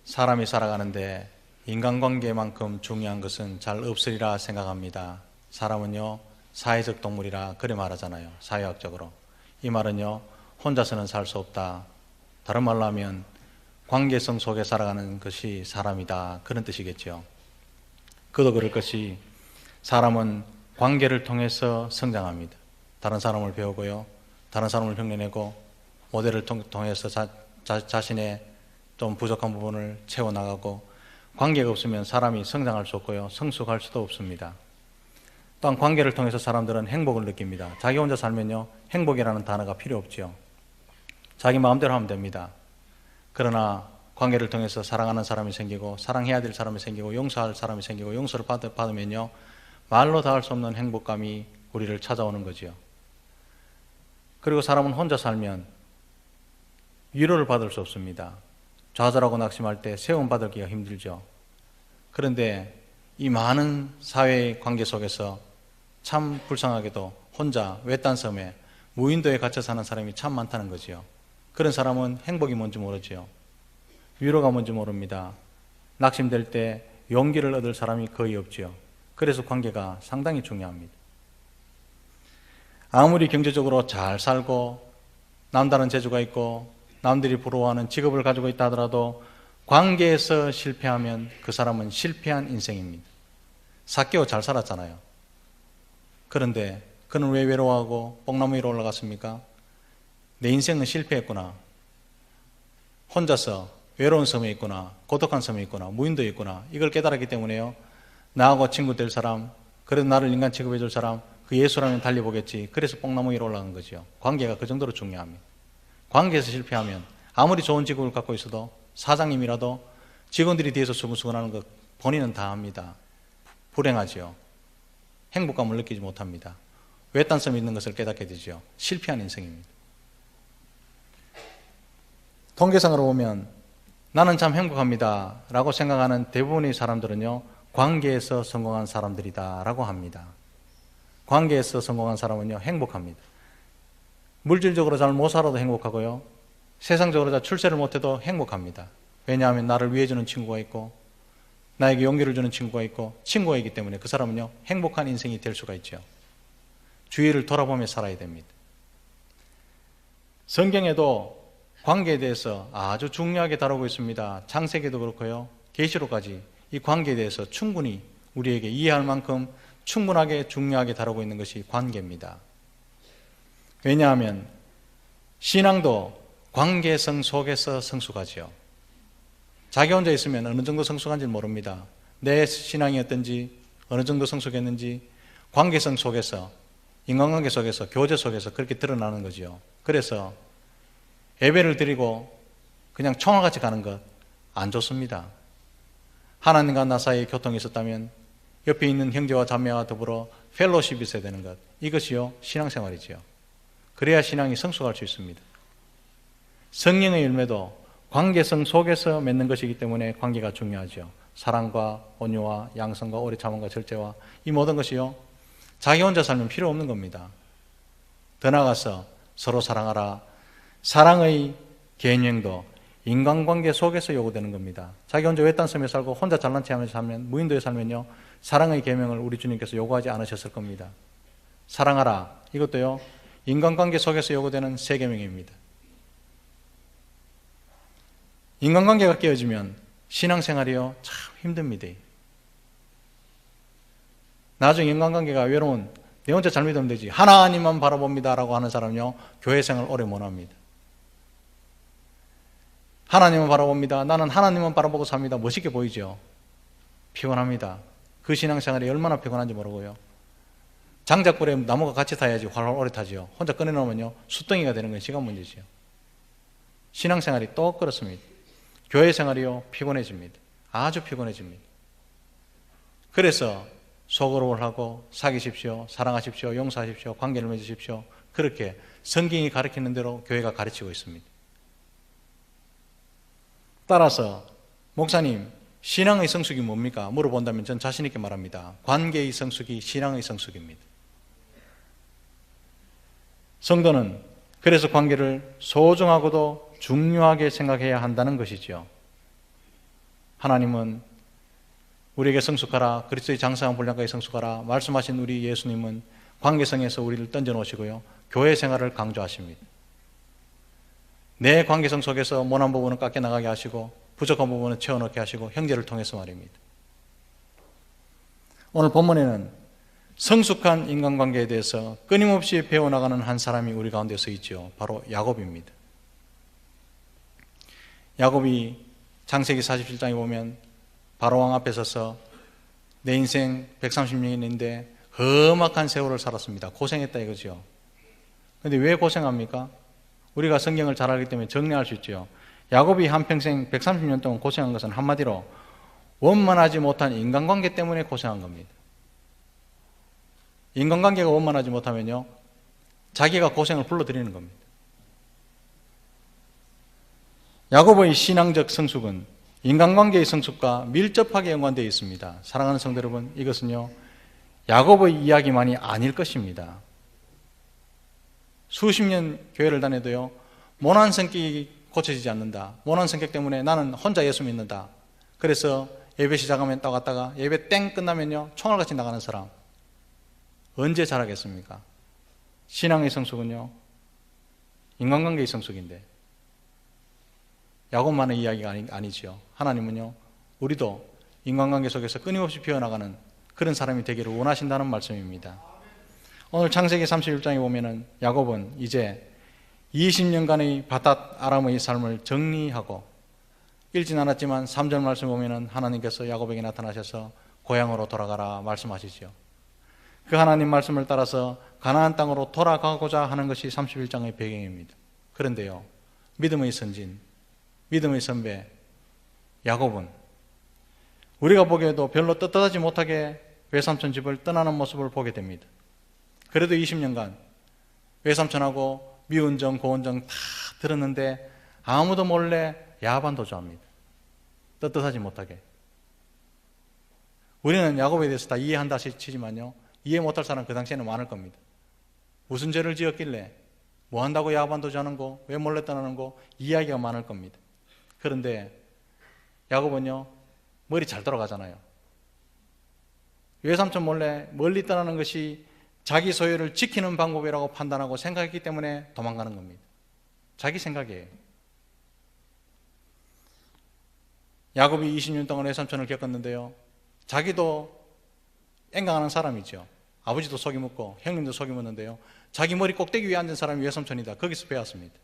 사람이 살아가는데 인간관계만큼 중요한 것은 잘 없으리라 생각합니다. 사람은요, 사회적 동물이라 그래 말하잖아요. 사회학적으로. 이 말은요, 혼자서는 살 수 없다. 다른 말로 하면 관계성 속에 살아가는 것이 사람이다. 그런 뜻이겠죠. 그도 그럴 것이 사람은 관계를 통해서 성장합니다. 다른 사람을 배우고요, 다른 사람을 흉내내고 모델을 통해서 자신의 좀 부족한 부분을 채워나가고, 관계가 없으면 사람이 성장할 수 없고요, 성숙할 수도 없습니다. 또한 관계를 통해서 사람들은 행복을 느낍니다. 자기 혼자 살면요, 행복이라는 단어가 필요 없지요. 자기 마음대로 하면 됩니다. 그러나 관계를 통해서 사랑하는 사람이 생기고, 사랑해야 될 사람이 생기고, 용서할 사람이 생기고, 용서를 받으면요, 말로 다 할 수 없는 행복감이 우리를 찾아오는 거지요. 그리고 사람은 혼자 살면 위로를 받을 수 없습니다. 좌절하고 낙심할 때 세움받기가 힘들죠. 그런데 이 많은 사회의 관계 속에서 참 불쌍하게도 혼자 외딴 섬에 무인도에 갇혀 사는 사람이 참 많다는 거지요. 그런 사람은 행복이 뭔지 모르지요. 위로가 뭔지 모릅니다. 낙심될 때 용기를 얻을 사람이 거의 없지요. 그래서 관계가 상당히 중요합니다. 아무리 경제적으로 잘 살고 남다른 재주가 있고 남들이 부러워하는 직업을 가지고 있다 하더라도 관계에서 실패하면 그 사람은 실패한 인생입니다. 삭개오 잘 살았잖아요. 그런데 그는 왜 외로워하고 뽕나무 위로 올라갔습니까? 내 인생은 실패했구나. 혼자서 외로운 섬에 있구나. 고독한 섬에 있구나. 무인도에 있구나. 이걸 깨달았기 때문에요, 나하고 친구 될 사람, 그래도 나를 인간 취급해 줄 사람, 그 예수라면 달려보겠지. 그래서 뽕나무 위로 올라간 거죠. 관계가 그 정도로 중요합니다. 관계에서 실패하면 아무리 좋은 직업을 갖고 있어도, 사장님이라도 직원들이 뒤에서 수근수근하는 것 본인은 다 합니다. 불행하지요. 행복감을 느끼지 못합니다. 외딴섬에 있는 것을 깨닫게 되죠. 실패한 인생입니다. 통계상으로 보면 나는 참 행복합니다 라고 생각하는 대부분의 사람들은요, 관계에서 성공한 사람들이다 라고 합니다. 관계에서 성공한 사람은요, 행복합니다. 물질적으로 잘 못 살아도 행복하고요, 세상적으로 잘 출세를 못해도 행복합니다. 왜냐하면 나를 위해주는 친구가 있고, 나에게 용기를 주는 친구가 있고, 친구가 있기 때문에 그 사람은요, 행복한 인생이 될 수가 있죠. 주위를 돌아보며 살아야 됩니다. 성경에도 관계에 대해서 아주 중요하게 다루고 있습니다. 창세기도 그렇고요, 계시록까지 이 관계에 대해서 충분히 우리에게 이해할 만큼 충분하게 중요하게 다루고 있는 것이 관계입니다. 왜냐하면 신앙도 관계성 속에서 성숙하지요. 자기 혼자 있으면 어느 정도 성숙한지 모릅니다. 내 신앙이 어떤지, 어느 정도 성숙했는지 관계성 속에서, 인간관계 속에서, 교제 속에서 그렇게 드러나는 거지요. 그래서 예배를 드리고 그냥 총알같이 가는 것 안 좋습니다. 하나님과 나 사이에 교통이 있었다면 옆에 있는 형제와 자매와 더불어 펠로십이 있어야 되는 것, 이것이요 신앙생활이지요. 그래야 신앙이 성숙할 수 있습니다. 성령의 열매도 관계성 속에서 맺는 것이기 때문에 관계가 중요하죠. 사랑과 온유와 양성과 오래 참음과 절제와 이 모든 것이요, 자기 혼자 살면 필요 없는 겁니다. 더 나아가서 서로 사랑하라. 사랑의 계명도 인간관계 속에서 요구되는 겁니다. 자기 혼자 외딴 섬에 살고 혼자 잘난 체하면서 살면, 무인도에 살면요, 사랑의 계명을 우리 주님께서 요구하지 않으셨을 겁니다. 사랑하라. 이것도요, 인간관계 속에서 요구되는 세 계명입니다. 인간관계가 깨어지면 신앙생활이요, 참 힘듭니다. 나중에 인간관계가 외로운, 내 혼자 잘 믿으면 되지, 하나님만 바라봅니다 라고 하는 사람은요, 교회생활 오래 못합니다. 하나님만 바라봅니다, 나는 하나님만 바라보고 삽니다, 멋있게 보이죠. 피곤합니다. 그 신앙생활이 얼마나 피곤한지 모르고요, 장작불에 나무가 같이 타야지 활활 오래 타지요. 혼자 꺼내놓으면요, 숫덩이가 되는 건 시간 문제지요. 신앙생활이 또 그렇습니다. 교회생활이요, 피곤해집니다. 아주 피곤해집니다. 그래서 소그룹을 하고 사귀십시오, 사랑하십시오, 용서하십시오, 관계를 맺으십시오. 그렇게 성경이 가르치는 대로 교회가 가르치고 있습니다. 따라서 목사님, 신앙의 성숙이 뭡니까? 물어본다면 전 자신 있게 말합니다. 관계의 성숙이 신앙의 성숙입니다. 성도는 그래서 관계를 소중하고도 중요하게 생각해야 한다는 것이죠. 하나님은 우리에게 성숙하라, 그리스도의 장성한 분량까지 성숙하라 말씀하신 우리 예수님은 관계성에서 우리를 던져놓으시고요, 교회 생활을 강조하십니다. 내 관계성 속에서 모난 부분은 깎여나가게 하시고 부족한 부분은 채워넣게 하시고, 형제를 통해서 말입니다. 오늘 본문에는 성숙한 인간관계에 대해서 끊임없이 배워나가는 한 사람이 우리 가운데 서 있죠. 바로 야곱입니다. 야곱이 창세기 47장에 보면 바로왕 앞에 서서 내 인생 130년인데 험악한 세월을 살았습니다. 고생했다 이거죠. 그런데 왜 고생합니까? 우리가 성경을 잘 알기 때문에 정리할 수 있죠. 야곱이 한평생 130년 동안 고생한 것은 한마디로 원만하지 못한 인간관계 때문에 고생한 겁니다. 인간관계가 원만하지 못하면요, 자기가 고생을 불러들이는 겁니다. 야곱의 신앙적 성숙은 인간관계의 성숙과 밀접하게 연관되어 있습니다. 사랑하는 성도 여러분, 이것은요 야곱의 이야기만이 아닐 것입니다. 수십 년 교회를 다녀도요, 모난 성격이 고쳐지지 않는다, 모난 성격 때문에 나는 혼자 예수 믿는다, 그래서 예배 시작하면 나갔다가 예배 땡 끝나면요 총알같이 나가는 사람 언제 잘하겠습니까? 신앙의 성숙은요 인간관계의 성숙인데 야곱만의 이야기가 아니죠. 하나님은요 우리도 인간관계 속에서 끊임없이 피어나가는 그런 사람이 되기를 원하신다는 말씀입니다. 오늘 창세기 31장에 보면은 야곱은 이제 20년간의 바닷 아람의 삶을 정리하고, 읽진 않았지만 3절 말씀 보면은 하나님께서 야곱에게 나타나셔서 고향으로 돌아가라 말씀하시죠. 그 하나님 말씀을 따라서 가나안 땅으로 돌아가고자 하는 것이 31장의 배경입니다. 그런데요, 믿음의 선진, 믿음의 선배 야곱은 우리가 보기에도 별로 떳떳하지 못하게 외삼촌 집을 떠나는 모습을 보게 됩니다. 그래도 20년간 외삼촌하고 미운정 고운정 다 들었는데 아무도 몰래 야반 도주합니다. 떳떳하지 못하게. 우리는 야곱에 대해서 다 이해한다 치지만요, 이해 못할 사람 그 당시에는 많을 겁니다. 무슨 죄를 지었길래 뭐 한다고 야반 도주하는 거, 왜 몰래 떠나는 거, 이야기가 많을 겁니다. 그런데 야곱은요 머리 잘 돌아가잖아요. 외삼촌 몰래 멀리 떠나는 것이 자기 소유를 지키는 방법이라고 판단하고 생각했기 때문에 도망가는 겁니다. 자기 생각이에요. 야곱이 20년 동안 외삼촌을 겪었는데요, 자기도 앵강하는 사람이죠. 아버지도 속이 묻고 형님도 속이 묻는데요, 자기 머리 꼭대기 위에 앉은 사람이 외삼촌이다. 거기서 배웠습니다.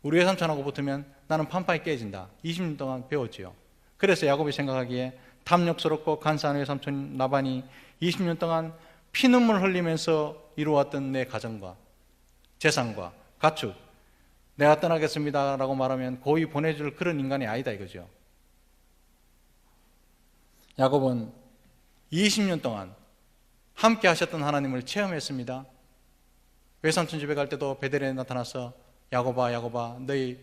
우리 외삼촌하고 붙으면 나는 판판이 깨진다. 20년 동안 배웠지요. 그래서 야곱이 생각하기에 탐욕스럽고 간사한 외삼촌 라반이 20년 동안 피눈물 흘리면서 이루어왔던 내 가정과 재산과 가축 내가 떠나겠습니다 라고 말하면 고이 보내줄 그런 인간이 아니다 이거죠. 야곱은 20년 동안 함께 하셨던 하나님을 체험했습니다. 외삼촌 집에 갈 때도 베델에 나타나서 야곱아 야곱아 너희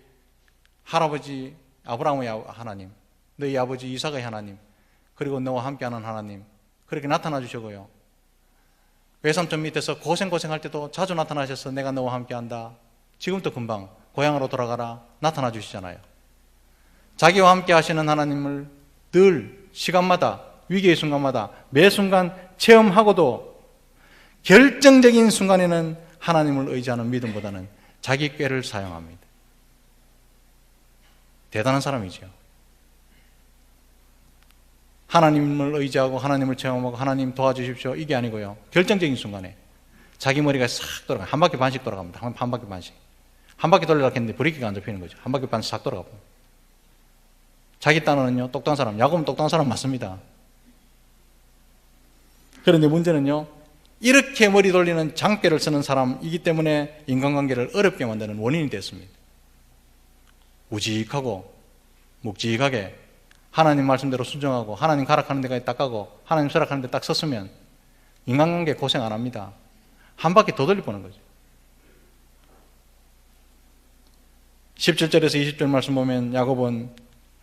할아버지 아브라함의 하나님, 너희 아버지 이삭의 하나님, 그리고 너와 함께하는 하나님, 그렇게 나타나 주시고요, 외삼촌 밑에서 고생할 때도 자주 나타나셔서 내가 너와 함께한다, 지금도 금방 고향으로 돌아가라 나타나 주시잖아요. 자기와 함께 하시는 하나님을 늘 시간마다 위기의 순간마다 매 순간 체험하고도 결정적인 순간에는 하나님을 의지하는 믿음보다는 자기 꾀를 사용합니다. 대단한 사람이죠. 하나님을 의지하고 하나님을 체험하고 하나님 도와주십시오 이게 아니고요, 결정적인 순간에 자기 머리가 싹 돌아가, 한 바퀴 반씩 돌아갑니다. 한 바퀴 반씩. 한 바퀴 돌리려고 했는데 브레이크가 안 잡히는 거죠. 한 바퀴 반씩 싹 돌아가고. 자기 딴에는요 똑똑한 사람, 야곱은 똑똑한 사람 맞습니다. 그런데 문제는요, 이렇게 머리 돌리는 장깨를 쓰는 사람이기 때문에 인간관계를 어렵게 만드는 원인이 됐습니다. 우직하고 묵직하게 하나님 말씀대로 순종하고 하나님 가락하는 데까지 딱 가고 하나님 수락하는 데 딱 섰으면 인간관계 고생 안 합니다. 한 바퀴 더 돌려보는 거죠. 17절에서 20절 말씀 보면 야곱은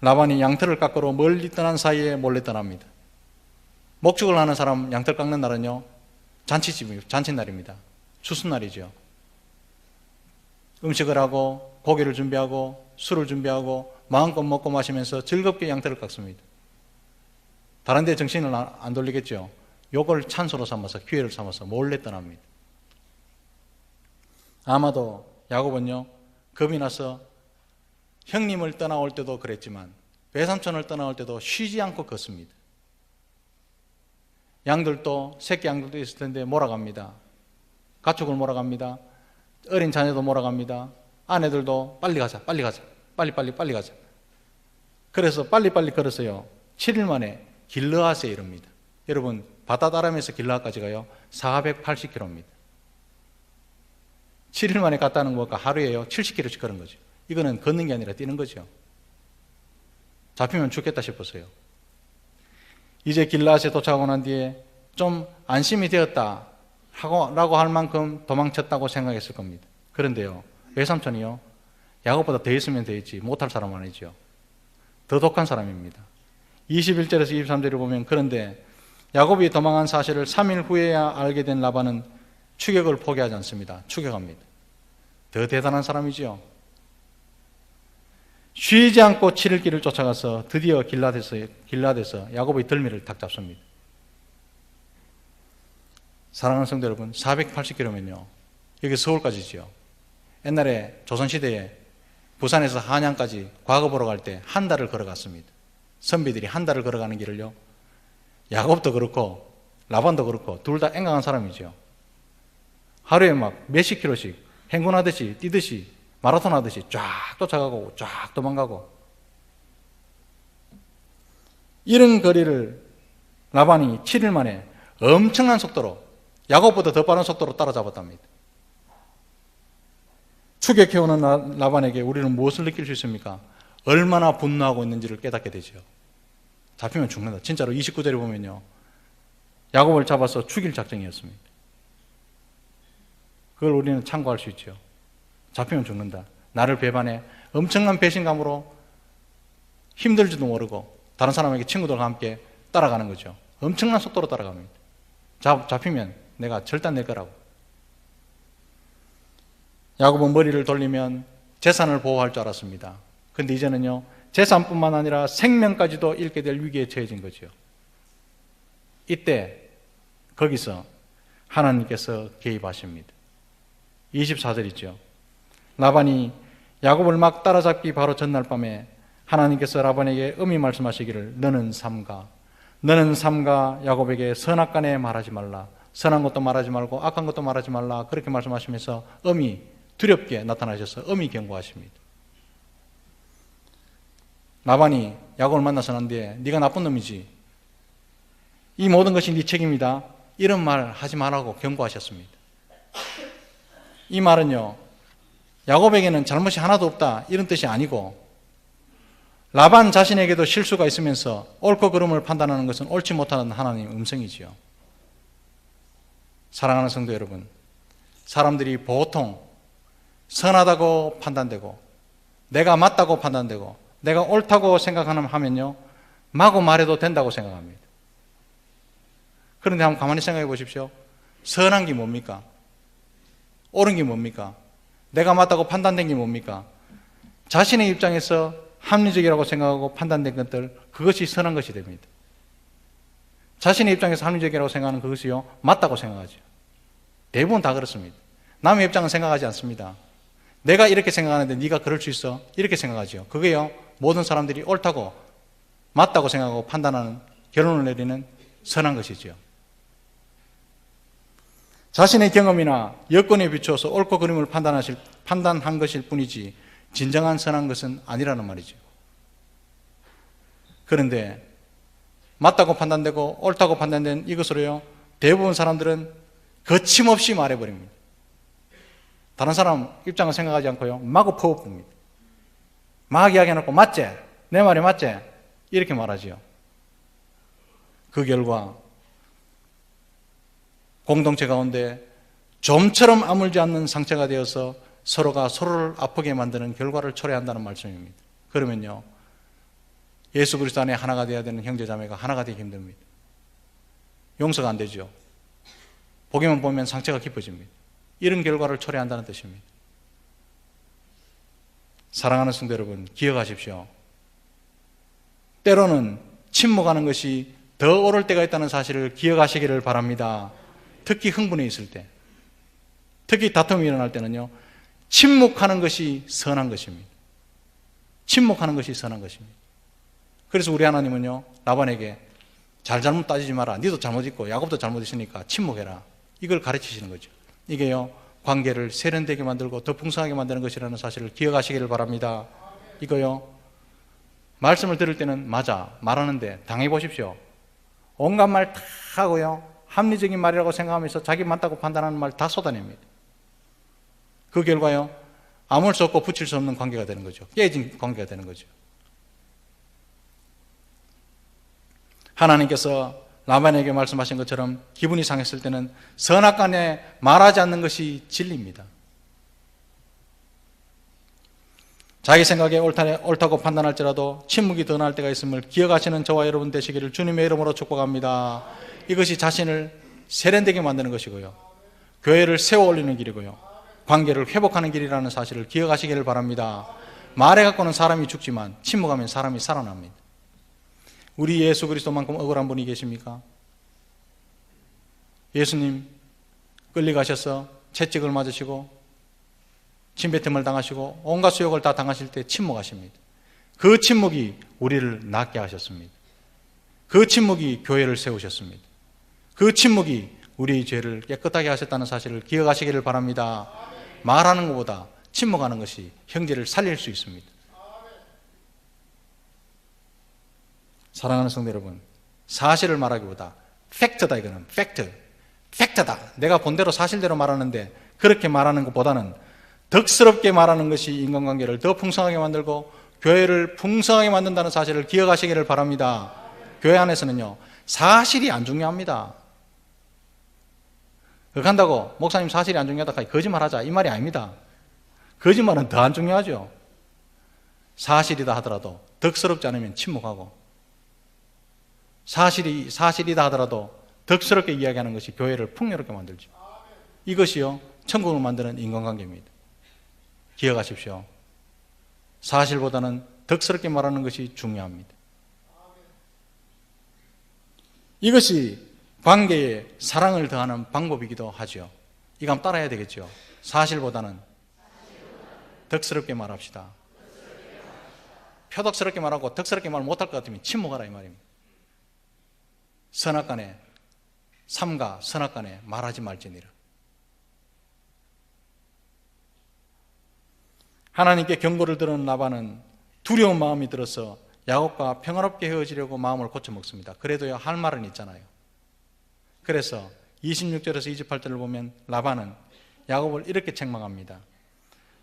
라반이 양털을 깎으러 멀리 떠난 사이에 몰래 떠납니다. 목축을 하는 사람 양털 깎는 날은요 잔칫날입니다. 추수날이죠. 음식을 하고 고기를 준비하고 술을 준비하고 마음껏 먹고 마시면서 즐겁게 양털을 깎습니다. 다른 데 정신을 안 돌리겠죠. 요걸 찬스로 삼아서, 기회를 삼아서 몰래 떠납니다. 아마도 야곱은요, 겁이 나서 형님을 떠나올 때도 그랬지만 외삼촌을 떠나올 때도 쉬지 않고 걷습니다. 양들도, 새끼 양들도 있을 텐데 몰아갑니다. 가축을 몰아갑니다. 어린 자녀도 몰아갑니다. 아내들도 빨리 가자, 빨리 가자, 빨리 가자. 그래서 빨리빨리 걸어서요, 7일 만에 길르앗에 이릅니다. 여러분, 바다다람에서 길르앗까지 가요 480km입니다. 7일 만에 갔다는 거니까 하루에요 70km씩 걸은 거죠. 이거는 걷는 게 아니라 뛰는 거죠. 잡히면 죽겠다 싶었어요. 이제 길르앗에 도착하고 난 뒤에 좀 안심이 되었다 라고 할 만큼 도망쳤다고 생각했을 겁니다. 그런데요, 외삼촌이요, 야곱보다 더 있으면 더 있지 못할 사람 아니죠. 더 독한 사람입니다. 21절에서 23절을 보면, 그런데 야곱이 도망한 사실을 3일 후에야 알게 된 라반은 추격을 포기하지 않습니다. 추격합니다. 더 대단한 사람이지요. 쉬지 않고 7일 길을 쫓아가서 드디어 길라앗에서 야곱의 덜미를 탁 잡습니다. 사랑하는 성도 여러분, 480km면요, 여기 서울까지지요. 옛날에 조선시대에 부산에서 한양까지 과거 보러 갈 때 한 달을 걸어갔습니다. 선비들이 한 달을 걸어가는 길을요, 야곱도 그렇고 라반도 그렇고 둘 다 앵강한 사람이죠. 하루에 막 몇십 킬로씩 행군하듯이 뛰듯이 마라톤 하듯이 쫙 쫓아가고 쫙 도망가고, 이런 거리를 라반이 7일 만에 엄청난 속도로, 야곱보다 더 빠른 속도로 따라잡았답니다. 추격해오는 라반에게 우리는 무엇을 느낄 수 있습니까? 얼마나 분노하고 있는지를 깨닫게 되죠. 잡히면 죽는다. 진짜로 29절에 보면요, 야곱을 잡아서 죽일 작정이었습니다. 그걸 우리는 참고할 수 있죠. 잡히면 죽는다. 나를 배반해. 엄청난 배신감으로 힘들지도 모르고 다른 사람에게 친구들과 함께 따라가는 거죠. 엄청난 속도로 따라갑니다. 잡히면 내가 절단낼 거라고. 야곱은 머리를 돌리면 재산을 보호할 줄 알았습니다. 그런데 이제는요, 재산뿐만 아니라 생명까지도 잃게 될 위기에 처해진 거죠. 이때 거기서 하나님께서 개입하십니다. 24절이죠. 라반이 야곱을 막 따라잡기 바로 전날 밤에 하나님께서 라반에게 엄히 말씀하시기를, 너는 삼가 야곱에게 선악간에 말하지 말라. 선한 것도 말하지 말고 악한 것도 말하지 말라. 그렇게 말씀하시면서 엄히 두렵게 나타나셔서 엄히 경고하십니다. 라반이 야곱을 만나서 난 뒤에 네가 나쁜 놈이지, 이 모든 것이 네 책임이다, 이런 말 하지 말라고 경고하셨습니다. 이 말은요, 야곱에게는 잘못이 하나도 없다 이런 뜻이 아니고, 라반 자신에게도 실수가 있으면서 옳고 그름을 판단하는 것은 옳지 못하는 하나님의 음성이지요. 사랑하는 성도 여러분, 사람들이 보통 선하다고 판단되고 내가 맞다고 판단되고 내가 옳다고 생각하면요, 마구 말해도 된다고 생각합니다. 그런데 한번 가만히 생각해 보십시오. 선한 게 뭡니까? 옳은 게 뭡니까? 내가 맞다고 판단된 게 뭡니까? 자신의 입장에서 합리적이라고 생각하고 판단된 것들, 그것이 선한 것이 됩니다. 자신의 입장에서 합리적이라고 생각하는 그것이요, 맞다고 생각하죠. 대부분 다 그렇습니다. 남의 입장은 생각하지 않습니다. 내가 이렇게 생각하는데 네가 그럴 수 있어? 이렇게 생각하죠. 그게요, 모든 사람들이 옳다고 맞다고 생각하고 판단하는, 결론을 내리는 선한 것이죠. 자신의 경험이나 여건에 비추어서 옳고 그름을 판단한 것일 뿐이지 진정한 선한 것은 아니라는 말이죠. 그런데 맞다고 판단되고 옳다고 판단된 이것으로요, 대부분 사람들은 거침없이 말해버립니다. 다른 사람 입장을 생각하지 않고요, 마구 퍼붓습니다. 막 이야기해놓고 맞지? 내 말이 맞지? 이렇게 말하지요. 그 결과 공동체 가운데 좀처럼 아물지 않는 상처가 되어서 서로가 서로를 아프게 만드는 결과를 초래한다는 말씀입니다. 그러면요, 예수 그리스도 안에 하나가 되어야 되는 형제자매가 하나가 되기 힘듭니다. 용서가 안 되죠. 보기만 보면 상처가 깊어집니다. 이런 결과를 초래한다는 뜻입니다. 사랑하는 성도 여러분, 기억하십시오. 때로는 침묵하는 것이 더 옳을 때가 있다는 사실을 기억하시기를 바랍니다. 특히 흥분해 있을 때, 특히 다툼이 일어날 때는요, 침묵하는 것이 선한 것입니다. 침묵하는 것이 선한 것입니다. 그래서 우리 하나님은요, 라반에게 잘못 따지지 마라. 니도 잘못 있고 야곱도 잘못 있으니까 침묵해라. 이걸 가르치시는 거죠. 이게요, 관계를 세련되게 만들고 더 풍성하게 만드는 것이라는 사실을 기억하시기를 바랍니다. 이거요, 말씀을 들을 때는 맞아, 말하는데 당해보십시오. 온갖 말 다 하고요, 합리적인 말이라고 생각하면서 자기 맞다고 판단하는 말 다 쏟아냅니다. 그 결과요, 아물 수 없고 붙일 수 없는 관계가 되는 거죠. 깨진 관계가 되는 거죠. 하나님께서 라반에게 말씀하신 것처럼 기분이 상했을 때는 선악간에 말하지 않는 것이 진리입니다. 자기 생각에 옳다고 판단할지라도 침묵이 더 나을 때가 있음을 기억하시는 저와 여러분 되시기를 주님의 이름으로 축복합니다. 이것이 자신을 세련되게 만드는 것이고요, 교회를 세워 올리는 길이고요, 관계를 회복하는 길이라는 사실을 기억하시기를 바랍니다. 말해 갖고는 사람이 죽지만 침묵하면 사람이 살아납니다. 우리 예수 그리스도만큼 억울한 분이 계십니까? 예수님 끌려가셔서 채찍을 맞으시고 침뱉음을 당하시고 온갖 수욕을 다 당하실 때 침묵하십니다. 그 침묵이 우리를 낫게 하셨습니다. 그 침묵이 교회를 세우셨습니다. 그 침묵이 우리의 죄를 깨끗하게 하셨다는 사실을 기억하시기를 바랍니다. 말하는 것보다 침묵하는 것이 형제를 살릴 수 있습니다. 사랑하는 성도 여러분, 사실을 말하기보다 팩트다, 이거는 팩트다. 내가 본대로 사실대로 말하는데 그렇게 말하는 것보다는 덕스럽게 말하는 것이 인간관계를 더 풍성하게 만들고 교회를 풍성하게 만든다는 사실을 기억하시기를 바랍니다. 교회 안에서는요, 사실이 안 중요합니다. 그렇게 한다고 목사님 사실이 안 중요하다 거짓말하자, 이 말이 아닙니다. 거짓말은 더 안 중요하죠. 사실이다 하더라도 덕스럽지 않으면 침묵하고, 사실이다 하더라도 덕스럽게 이야기하는 것이 교회를 풍요롭게 만들죠. 이것이요, 천국을 만드는 인간관계입니다. 기억하십시오. 사실보다는 덕스럽게 말하는 것이 중요합니다. 이것이 관계에 사랑을 더하는 방법이기도 하죠. 이거 한번 따라해야 되겠죠. 사실보다는 덕스럽게 말합시다. 표덕스럽게 말하고 덕스럽게 말 못할 것 같으면 침묵하라, 이 말입니다. 선악간에, 삼가 선악간에 말하지 말지니라. 하나님께 경고를 들은 라반은 두려운 마음이 들어서 야곱과 평화롭게 헤어지려고 마음을 고쳐먹습니다. 그래도요, 할 말은 있잖아요. 그래서 26절에서 28절을 보면 라반은 야곱을 이렇게 책망합니다.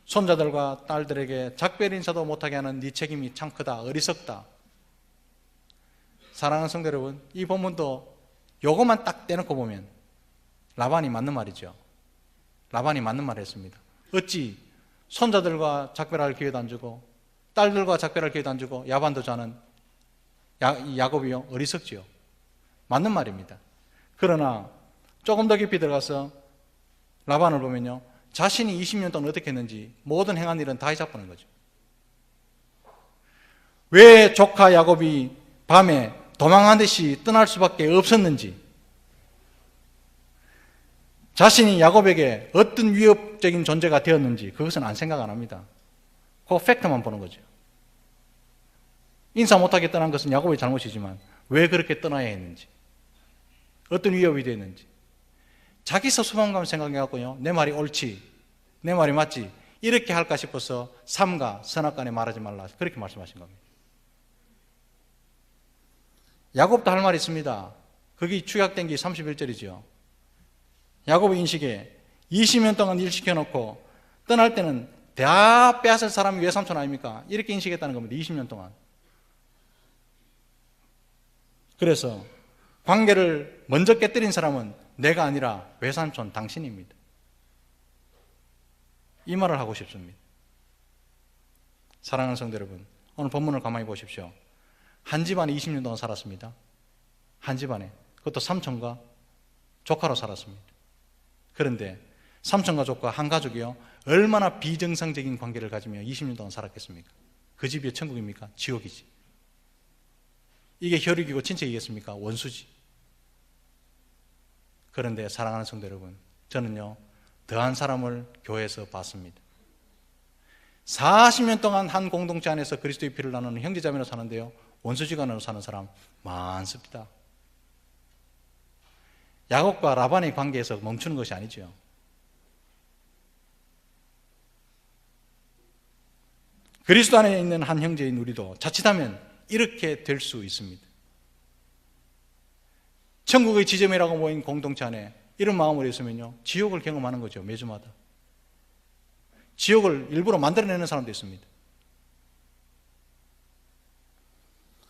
손자들과 딸들에게 작별 인사도 못하게 하는 네 책임이 참 크다, 어리석다. 사랑하는 성도 여러분, 이 본문도 요것만 딱 떼놓고 보면 라반이 맞는 말이죠. 라반이 맞는 말을 했습니다. 어찌 손자들과 작별할 기회도 안 주고 딸들과 작별할 기회도 안 주고 야반도 자는 야곱이요, 어리석지요. 맞는 말입니다. 그러나 조금 더 깊이 들어가서 라반을 보면요, 자신이 20년 동안 어떻게 했는지 모든 행한 일은 다 잊어버리는 거죠. 왜 조카 야곱이 밤에 도망한 듯이 떠날 수밖에 없었는지, 자신이 야곱에게 어떤 위협적인 존재가 되었는지 그것은 생각 안 합니다. 그 팩트만 보는 거죠. 인사 못하게 떠난 것은 야곱의 잘못이지만 왜 그렇게 떠나야 했는지, 어떤 위협이 되었는지 자기 스스로만 생각해갖고요, 내 말이 옳지, 내 말이 맞지 이렇게 할까 싶어서 삼가 선악간에 말하지 말라, 그렇게 말씀하신 겁니다. 야곱도 할 말이 있습니다. 거기 축약된 게 31절이죠. 야곱의 인식에 20년 동안 일 시켜놓고 떠날 때는 다 빼앗을 사람이 외삼촌 아닙니까? 이렇게 인식했다는 겁니다. 20년 동안. 그래서 관계를 먼저 깨뜨린 사람은 내가 아니라 외삼촌 당신입니다. 이 말을 하고 싶습니다. 사랑하는 성도 여러분, 오늘 본문을 가만히 보십시오. 한 집안에 20년 동안 살았습니다. 한 집안에, 그것도 삼촌과 조카로 살았습니다. 그런데 삼촌과 조카 한 가족이요, 얼마나 비정상적인 관계를 가지며 20년 동안 살았겠습니까? 그 집이 천국입니까? 지옥이지. 이게 혈육이고 친척이겠습니까? 원수지. 그런데 사랑하는 성도 여러분, 저는요 더한 사람을 교회에서 봤습니다. 40년 동안 한 공동체 안에서 그리스도의 피를 나누는 형제자매로 사는데요, 원수지간으로 사는 사람 많습니다. 야곱과 라반의 관계에서 멈추는 것이 아니죠. 그리스도 안에 있는 한 형제인 우리도 자칫하면 이렇게 될 수 있습니다. 천국의 지점이라고 모인 공동체 안에 이런 마음으로 있으면요, 지옥을 경험하는 거죠. 매주마다 지옥을 일부러 만들어내는 사람도 있습니다.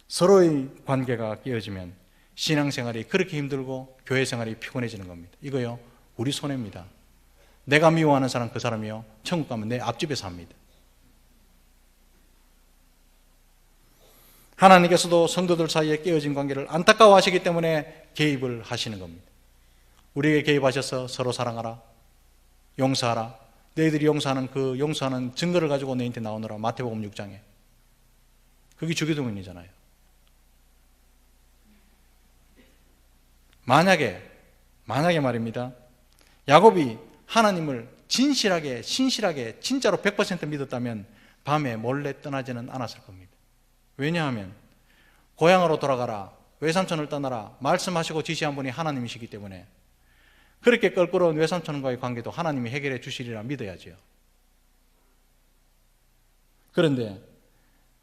서로의 관계가 깨어지면 신앙생활이 그렇게 힘들고 교회생활이 피곤해지는 겁니다. 이거요 우리 손해입니다. 내가 미워하는 사람, 그 사람이요 천국 가면 내 앞집에 삽니다. 하나님께서도 성도들 사이에 깨어진 관계를 안타까워하시기 때문에 개입을 하시는 겁니다. 우리에게 개입하셔서 서로 사랑하라, 용서하라, 너희들이 용서하는 그 용서하는 증거를 가지고 너희한테 나오너라. 마태복음 6장에. 그게 주기도문이잖아요. 만약에 말입니다, 야곱이 하나님을 진실하게 신실하게 진짜로 100% 믿었다면 밤에 몰래 떠나지는 않았을 겁니다. 왜냐하면 고향으로 돌아가라, 외삼촌을 떠나라 말씀하시고 지시한 분이 하나님이시기 때문에 그렇게 껄끄러운 외삼촌과의 관계도 하나님이 해결해 주시리라 믿어야죠. 그런데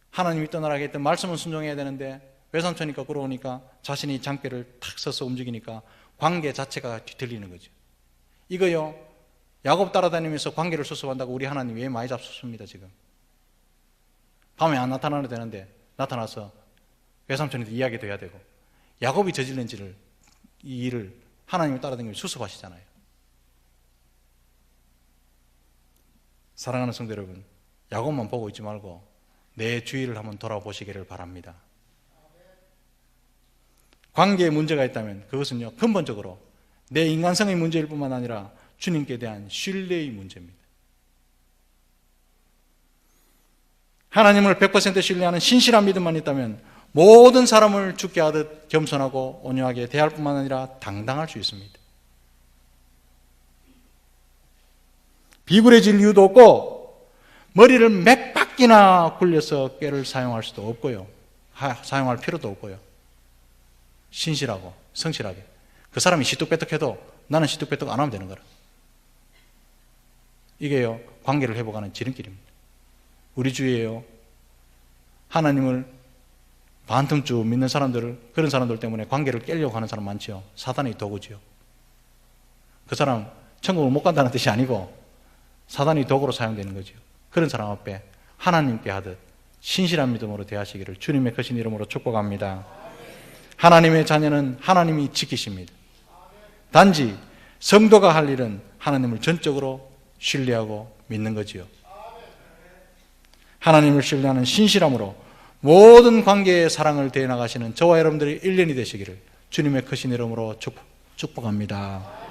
하나님이 떠나라고 했던 말씀은 순종해야 되는데 외삼촌이 껄끄러우니까 자신이 장대를 탁 서서 움직이니까 관계 자체가 뒤틀리는 거죠. 이거요 야곱 따라다니면서 관계를 수습한다고 우리 하나님 왜 많이 잡수습니다. 지금 밤에 안 나타나도 되는데 나타나서 외삼촌한테 이야기도 해야 되고, 야곱이 저질른 이 일을 하나님을 따라다니면서 수습하시잖아요. 사랑하는 성도 여러분, 야곱만 보고 있지 말고 내 주위를 한번 돌아보시기를 바랍니다. 관계에 문제가 있다면 그것은요 근본적으로 내 인간성의 문제일 뿐만 아니라 주님께 대한 신뢰의 문제입니다. 하나님을 100% 신뢰하는 신실한 믿음만 있다면 모든 사람을 죽게 하듯 겸손하고 온유하게 대할 뿐만 아니라 당당할 수 있습니다. 비굴해질 이유도 없고 머리를 몇 바퀴나 굴려서 꾀를 사용할 수도 없고요, 사용할 필요도 없고요. 신실하고 성실하게 그 사람이 시뚝배떡해도 나는 시뚝배떡 안 하면 되는 거라. 이게요 관계를 회복하는 지름길입니다. 우리 주위에요 하나님을 반틈쯤 믿는 사람들을, 그런 사람들 때문에 관계를 깨려고 하는 사람 많죠. 사단의 도구죠. 그 사람 천국을 못 간다는 뜻이 아니고 사단의 도구로 사용되는 거죠. 그런 사람 앞에 하나님께 하듯 신실한 믿음으로 대하시기를 주님의 크신 이름으로 축복합니다. 하나님의 자녀는 하나님이 지키십니다. 단지 성도가 할 일은 하나님을 전적으로 신뢰하고 믿는 거지요. 하나님을 신뢰하는 신실함으로 모든 관계의 사랑을 대해 나가시는 저와 여러분들이 1년이 되시기를 주님의 크신 이름으로 축복합니다.